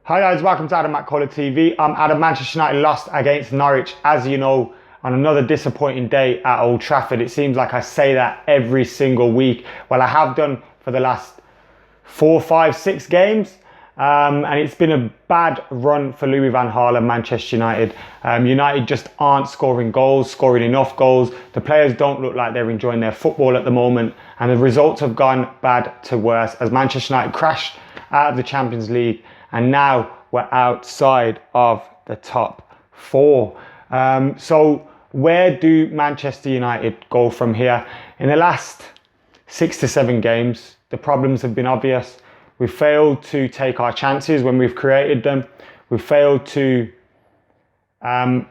Hi guys, welcome to McKola TV. Manchester United lost against Norwich, as you know, on another disappointing day at Old Trafford. It seems like I say that every single week. Well, I have done for the last 4, 5, 6 games. And it's been a bad run for Louis van Gaal and Manchester United. United just aren't scoring enough goals. The players don't look like they're enjoying their football at the moment. And the results have gone bad to worse as Manchester United crashed out of the Champions League. And now we're outside of the top 4. So where do Manchester United go from here? In the last 6 to 7 games, the problems have been obvious. We've failed to take our chances when we've created them. We've failed to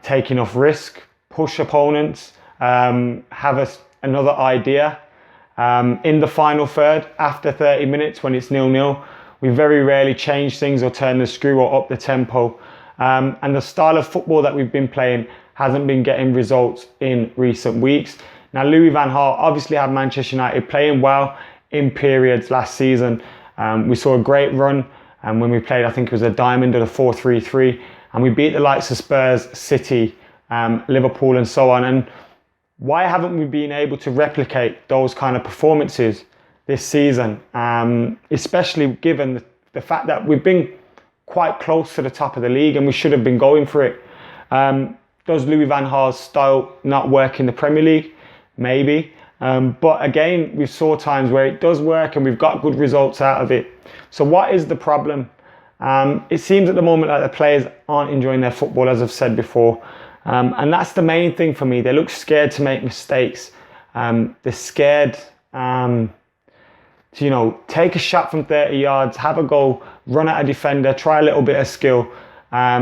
take enough risk, push opponents, have another idea. In the final third, after 30 minutes when it's 0-0, we very rarely change things or turn the screw or up the tempo. And the style of football that we've been playing hasn't been getting results in recent weeks. Now, Louis van Gaal obviously had Manchester United playing well in periods last season. We saw a great run when we played, I think it was a diamond at a 4-3-3, and we beat the likes of Spurs, City, Liverpool and so on. And why haven't we been able to replicate those kind of performances this season, especially given the fact that we've been quite close to the top of the league and we should have been going for it? Does Louis van Gaal's style not work in the Premier League? Maybe. But again, we saw times where it does work and we've got good results out of it. So what is the problem? It seems at the moment like the players aren't enjoying their football, as I've said before. And that's the main thing for me. They look scared to make mistakes. They're scared to, take a shot from 30 yards, have a go, run at a defender, try a little bit of skill,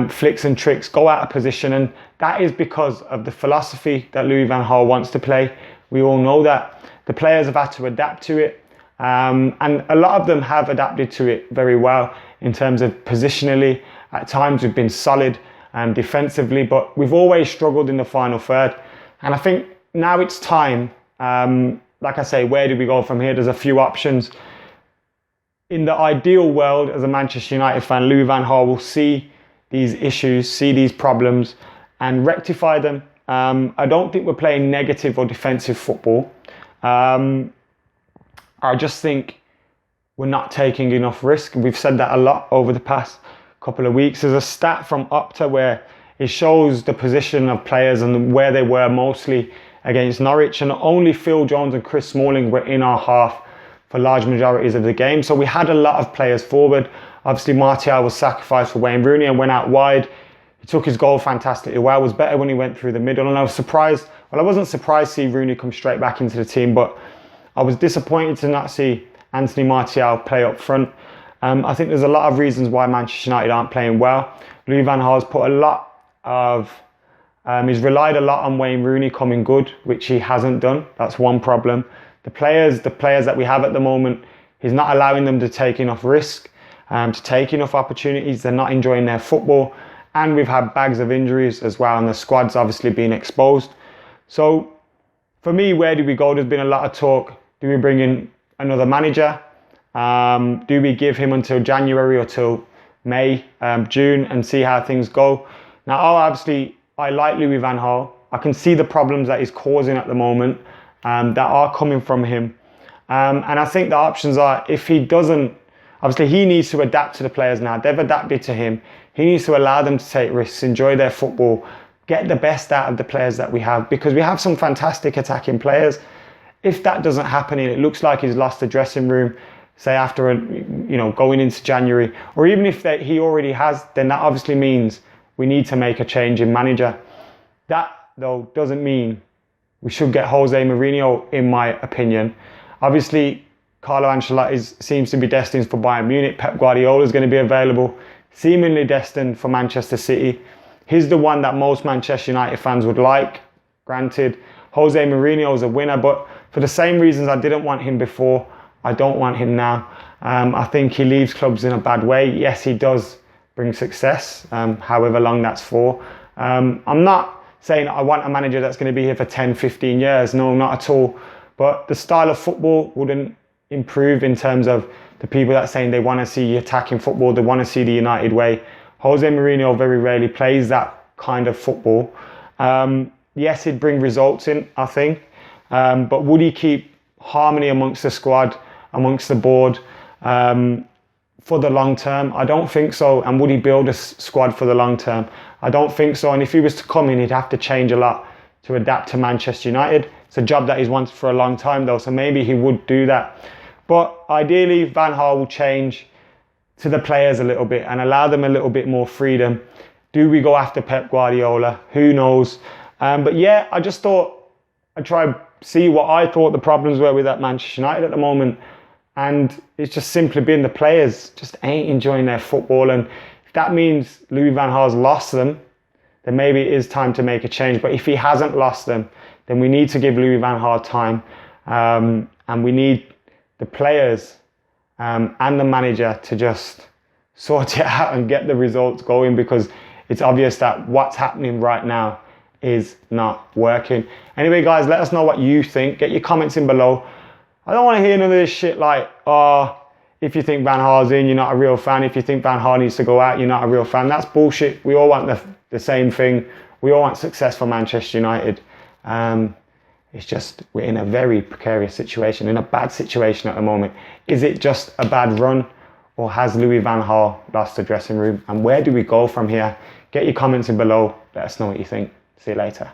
flicks and tricks, go out of position. And that is because of the philosophy that Louis van Gaal wants to play. We all know that. The players have had to adapt to it. And a lot of them have adapted to it very well in terms of positionally. At times we've been solid defensively, but we've always struggled in the final third. And I think now it's time, like I say, where do we go from here? There's a few options. In the ideal world, as a Manchester United fan, Louis van Gaal will see these issues, see these problems and rectify them. I don't think we're playing negative or defensive football. I just think we're not taking enough risk. We've said that a lot over the past couple of weeks. There's a stat from Opta where it shows the position of players and where they were mostly against Norwich, and only Phil Jones and Chris Smalling were in our half for large majorities of the game. So we had a lot of players forward. Obviously, Martial was sacrificed for Wayne Rooney and went out wide. He took his goal fantastically well, was better when he went through the middle. And I was surprised, I wasn't surprised to see Rooney come straight back into the team, but I was disappointed to not see Anthony Martial play up front. I think there's a lot of reasons why Manchester United aren't playing well. Louis van Gaal's put a lot of, he's relied a lot on Wayne Rooney coming good, which he hasn't done. That's one problem. The players that we have at the moment, he's not allowing them to take enough risk, to take enough opportunities. They're not enjoying their football. And we've had bags of injuries as well, and the squad's obviously been exposed. So for me, where do we go? There's been a lot of talk. Do we bring in another manager? Do we give him until January or till May, June, and see how things go? Now, obviously, I like Louis van Gaal. I can see the problems that he's causing at the moment that are coming from him. And I think the options are, if he doesn't, obviously he needs to adapt to the players now. They've adapted to him. He needs to allow them to take risks, enjoy their football, get the best out of the players that we have, because we have some fantastic attacking players. If that doesn't happen and it looks like he's lost the dressing room, say after going into January, or even if he already has, then that obviously means we need to make a change in manager. That though doesn't mean we should get José Mourinho, in my opinion. Obviously, Carlo Ancelotti seems to be destined for Bayern Munich. Pep Guardiola is going to be available, seemingly destined for Manchester City. He's the one that most Manchester United fans would like. Granted, José Mourinho is a winner, but for the same reasons I didn't want him before, I don't want him now. I think he leaves clubs in a bad way. Yes, he does bring success, however long that's for. I'm not saying I want a manager that's going to be here for 10, 15 years. No, not at all. But the style of football wouldn't improve in terms of the people that are saying they want to see attacking football, they want to see the United way. Jose Mourinho very rarely plays that kind of football. Yes, he'd bring results in, I think, but would he keep harmony amongst the squad, amongst the board for the long term? I don't think so. And would he build a squad for the long term? I don't think so. And if he was to come in, he'd have to change a lot to adapt to Manchester United. It's a job that he's wanted for a long time though, so maybe he would do that. But ideally, Van Gaal will change to the players a little bit and allow them a little bit more freedom. Do we go after Pep Guardiola? Who knows? But yeah, I just thought I'd try see what I thought the problems were with that Manchester United at the moment. And it's just simply been the players just ain't enjoying their football. And if that means Louis van Gaal's lost them, then maybe it is time to make a change. But if he hasn't lost them, then we need to give Louis van Gaal time. And we need the players and the manager to just sort it out and get the results going, because it's obvious that what's happening right now is not working. Anyway, guys, let us know what you think. Get your comments in below. I don't want to hear none of this shit like, oh, if you think Van Gaal's in, you're not a real fan. If you think Van Gaal needs to go out, you're not a real fan. That's bullshit. We all want the same thing. We all want success for Manchester United. It's just we're in a very precarious situation, in a bad situation at the moment. Is it just a bad run, or has Louis van Gaal lost the dressing room? And where do we go from here? Get your comments in below. Let us know what you think. See you later.